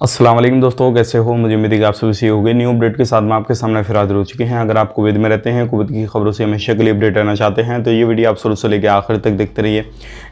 अस्सलाम वालेकुम दोस्तों, कैसे हो? मुझे उम्मीद है कि आप सभी सही हो गए। न्यू अपडेट के साथ में आपके सामने फिर हाजिर हो चुके हैं। अगर आप कुवैत में रहते हैं, कुवैत की खबरों से हमेशा के लिए अपडेट रहना चाहते हैं तो ये वीडियो आप शुरू से लेकर आखिर तक देखते रहिए।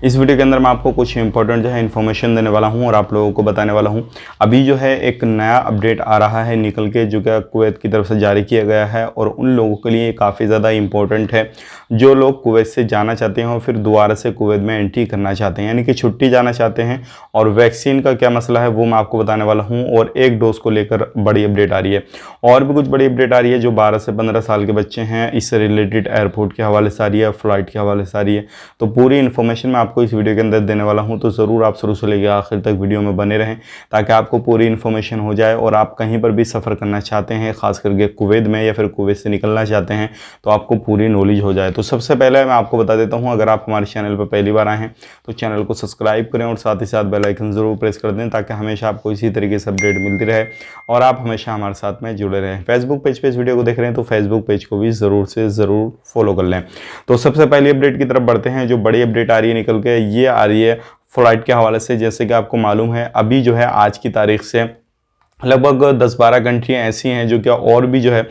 इस वीडियो के अंदर मैं आपको कुछ इंपॉर्टेंट जो है इन्फॉर्मेशन देने वाला हूँ और आप लोगों को बताने वाला हूँ। अभी जो है एक नया अपडेट आ रहा है निकल के, जो कि कुवैत की तरफ से जारी किया गया है और उन लोगों के लिए काफ़ी ज़्यादा इंपॉर्टेंट है जो लोग कुवैत से जाना चाहते हैं और फिर दोबारा से कुवैत में एंट्री करना चाहते हैं, यानी कि छुट्टी जाना चाहते हैं। और वैक्सीन का क्या मसला है वो मैं आपको बताने वाला हूँ। और एक डोज को लेकर बड़ी अपडेट आ रही है और भी कुछ बड़ी अपडेट आ रही है जो 12 से 15 साल के बच्चे हैं, इससे रिलेटेड एयरपोर्ट के हवाले से आ रही है, फ्लाइट के हवाले से आ रही है। तो पूरी इन्फॉर्मेशन मैं आपको इस वीडियो के अंदर देने वाला हूँ, तो ज़रूर आप शुरू से लेकर आखिर तक वीडियो में बने रहें ताकि आपको पूरी इन्फॉर्मेशन हो जाए। और आप कहीं पर भी सफ़र करना चाहते हैं, खास करके कुवैत में, या फिर कुवैत से निकलना चाहते हैं तो आपको पूरी नॉलेज हो जाए। तो सबसे पहले मैं आपको बता देता हूँ, अगर आप हमारे चैनल पर पहली बार आए हैं तो चैनल को सब्सक्राइब करें और साथ ही साथ बेल आइकन ज़रूर प्रेस कर दें ताकि हमेशा आपको इसी तरीके से अपडेट मिलती रहे और आप हमेशा हमारे साथ में जुड़े रहें। फेसबुक पेज पे इस वीडियो को देख रहे हैं तो फेसबुक पेज को भी ज़रूर से ज़रूर फॉलो कर लें। तो सबसे पहली अपडेट की तरफ बढ़ते हैं। जो बड़ी अपडेट आ रही है निकल के, ये आ रही है फ्लाइट के हवाले से। जैसे कि आपको मालूम है, अभी जो है आज की तारीख से लगभग 10-12 कंट्रियाँ ऐसी हैं जो कि और भी जो है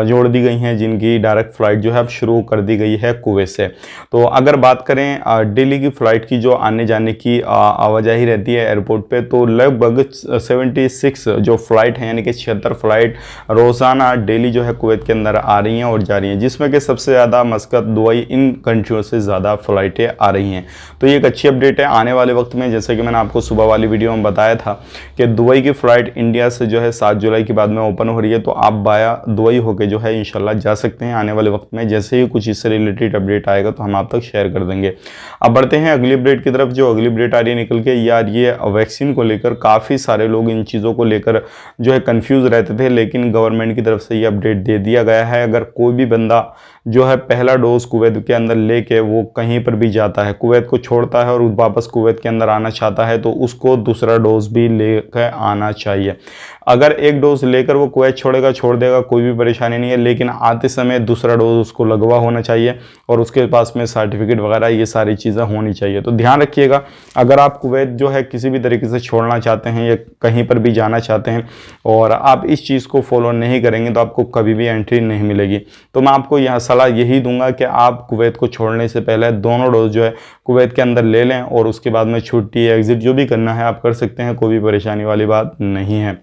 जोड़ दी गई हैं, जिनकी डायरेक्ट फ़्लाइट जो है अब शुरू कर दी गई है कुवैत से। तो अगर बात करें डेली की फ़्लाइट की, जो आने जाने की आवाजाही रहती है एयरपोर्ट पे, तो लगभग 76 जो फ़्लाइट हैं, यानी कि 76 फ़्लाइट रोज़ाना डेली जो है कुवैत के अंदर आ रही हैं और जा रही हैं, जिसमें कि सबसे ज़्यादा मस्कत, दुबई, इन कंट्रियों से ज़्यादा फ़्लाइटें आ रही हैं। तो ये एक अच्छी अपडेट है। आने वाले वक्त में, जैसे कि मैंने आपको सुबह वाली वीडियो में बताया था कि दुबई की फ़्लाइट इंडिया से जो है 7 जुलाई के बाद में ओपन हो रही है, तो आप बाया दुबई होके जो है इंशाल्लाह जा सकते हैं आने वाले वक्त में। जैसे ही कुछ इससे रिलेटेड अपडेट आएगा तो हम आप तक शेयर कर देंगे। अब बढ़ते हैं अगली अपडेट की तरफ। जो अगली अपडेट आ रही है निकल के, यार ये वैक्सीन को लेकर काफ़ी सारे लोग इन चीज़ों को लेकर जो है कन्फ्यूज़ रहते थे, लेकिन गवर्नमेंट की तरफ से ये अपडेट दे दिया गया है। अगर कोई भी बंदा जो है पहला डोज कुवैत के अंदर लेके वो कहीं पर भी जाता है, कुवैत को छोड़ता है और वापस कुवैत के अंदर आना चाहता है, तो उसको दूसरा डोज भी लेकर आना चाहिए। अगर एक डोज लेकर वो कुवैत छोड़ेगा, छोड़ देगा, कोई भी परेशानी नहीं है, लेकिन आते समय दूसरा डोज उसको लगवा होना चाहिए और उसके पास में सर्टिफिकेट वगैरह ये सारी चीज़ें होनी चाहिए। तो ध्यान रखिएगा, अगर आप कुवैत जो है किसी भी तरीके से छोड़ना चाहते हैं या कहीं पर भी जाना चाहते हैं और आप इस चीज़ को फॉलो नहीं करेंगे तो आपको कभी भी एंट्री नहीं मिलेगी। तो मैं आपको यहाँ सलाह यही दूंगा कि आप कुवैत को छोड़ने से पहले दोनों डोज जो है कुवैत के अंदर ले लें और उसके बाद में छुट्टी, एग्जिट जो भी करना है आप कर सकते हैं, कोई भी परेशानी वाली बात नहीं है।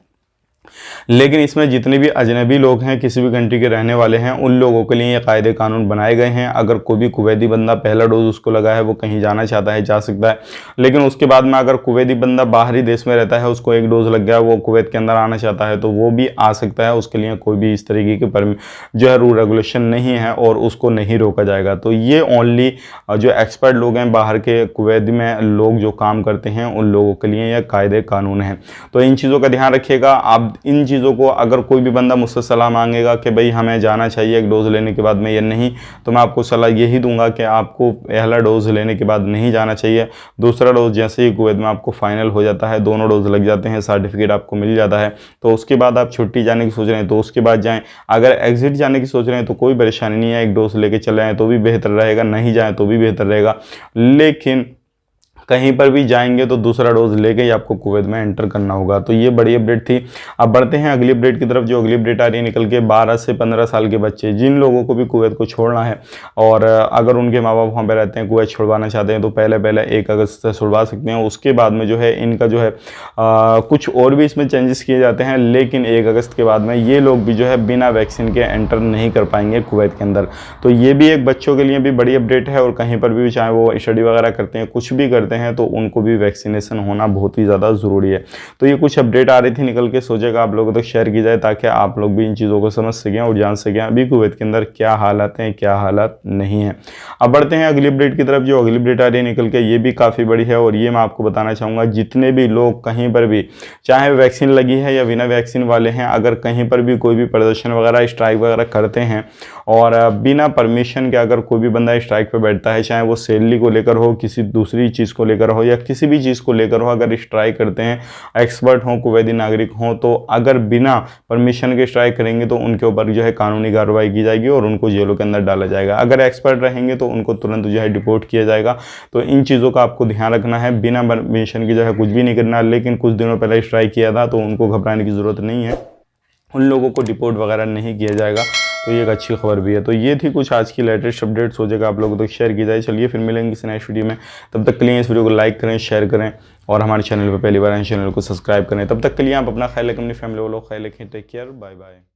लेकिन इसमें जितने भी अजनबी लोग हैं, किसी भी कंट्री के रहने वाले हैं, उन लोगों के लिए ये कायदे कानून बनाए गए हैं। अगर कोई भी कुवैती बंदा पहला डोज उसको लगा है, वो कहीं जाना चाहता है, जा सकता है, लेकिन उसके बाद में अगर कुवैती बंदा बाहरी देश में रहता है, उसको एक डोज लग गया, वो कुवैत के अंदर आना चाहता है, तो वो भी आ सकता है। उसके लिए कोई भी इस तरीके की जो है रूल रेगुलेशन नहीं है और उसको नहीं रोका जाएगा। तो ये ओनली जो एक्सपर्ट लोग हैं बाहर के, कुवैत में लोग जो काम करते हैं, उन लोगों के लिए यह कायदे कानून है। तो इन चीज़ों का ध्यान रखिएगा। आप इन चीज़ों को, अगर कोई भी बंदा मुझसे सलाह मांगेगा कि भाई हमें जाना चाहिए एक डोज लेने के बाद में या नहीं, तो मैं आपको सलाह यही दूंगा कि आपको पहला डोज लेने के बाद नहीं जाना चाहिए। दूसरा डोज जैसे ही कुवैत में आपको फाइनल हो जाता है, दोनों डोज लग जाते हैं, सर्टिफिकेट आपको मिल जाता है, तो उसके बाद आप छुट्टी जाने की सोच रहे हैं तो उसके बाद जाएँ। अगर एग्जिट जाने की सोच रहे हैं तो कोई परेशानी नहीं है, एक डोज लेके चले आएँ तो भी बेहतर रहेगा, नहीं जाएँ तो भी बेहतर रहेगा। लेकिन कहीं पर भी जाएंगे तो दूसरा डोज लेके ही आपको कुवैत में एंटर करना होगा। तो ये बड़ी अपडेट थी। अब बढ़ते हैं अगली अपडेट की तरफ। जो अगली अपडेट आ रही है निकल के, 12 से 15 साल के बच्चे, जिन लोगों को भी कुवैत को छोड़ना है और अगर उनके माँ बाप वहाँ पर रहते हैं, कुवैत छुड़वाना चाहते हैं, तो पहले 1 अगस्त से छुड़वा सकते हैं। उसके बाद में जो है इनका जो है कुछ और भी इसमें चेंजेस किए जाते हैं, लेकिन 1 अगस्त के बाद में ये लोग भी जो है बिना वैक्सीन के एंटर नहीं कर पाएंगे कुवैत के अंदर। तो ये भी एक बच्चों के लिए भी बड़ी अपडेट है और कहीं पर भी, चाहे वो स्टडी वगैरह करते हैं, कुछ भी करते हैं, तो उनको भी वैक्सीनेशन होना बहुत ही ज़्यादा ज़रूरी है। तो ये कुछ अपडेट आ रही थी निकल के, सोचेगा आप लोगों तक शेयर की जाए ताकि आप लोग भी इन चीज़ों को समझ सकें और जान सकें अभी कुवैत के अंदर क्या हालात हैं, क्या हालात नहीं है। अब बढ़ते हैं अगली अपडेट की तरफ। जो अगली अपडेट आ रही है निकल के, ये भी काफ़ी बड़ी है और ये मैं आपको बताना चाहूँगा, जितने भी लोग कहीं पर भी, चाहे वैक्सीन लगी है या बिना वैक्सीन वाले हैं, अगर कहीं पर भी कोई भी प्रदर्शन वगैरह, स्ट्राइक वगैरह करते हैं और बिना परमिशन के अगर कोई भी बंदा स्ट्राइक पर बैठता है, चाहे वो सैलरी को लेकर हो, किसी दूसरी चीज़ को को लेकर हो या किसी भी चीज़ को लेकर हो, अगर स्ट्राइक करते हैं, एक्सपर्ट हों, कुवैती नागरिक हों, तो अगर बिना परमिशन के स्ट्राइक करेंगे तो उनके ऊपर जो है कानूनी कार्रवाई की जाएगी और उनको जेलों के अंदर डाला जाएगा। अगर एक्सपर्ट रहेंगे तो उनको तुरंत जो है डिपोर्ट किया जाएगा। तो इन चीज़ों का आपको ध्यान रखना है, बिना परमिशन की जो है कुछ भी नहीं करना। लेकिन कुछ दिनों पहले स्ट्राइक किया था तो उनको घबराने की ज़रूरत नहीं है, उन लोगों को डिपोर्ट वगैरह नहीं किया जाएगा। तो ये एक अच्छी खबर भी है। तो ये थी कुछ आज की लेटेस्ट अपडेट्स, हो जाएगा आप लोगों तक शेयर की जाए। चलिए फिर मिलेंगे किसी नेक्स्ट वीडियो में, तब तक के लिए इस वीडियो को लाइक करें, शेयर करें और हमारे चैनल पर पहली बार आए चैनल को सब्सक्राइब करें। तब तक के लिए आप अपना ख्याल रखें, अपनी फैमिली वालों का ख्याल रखें। Take care, bye bye.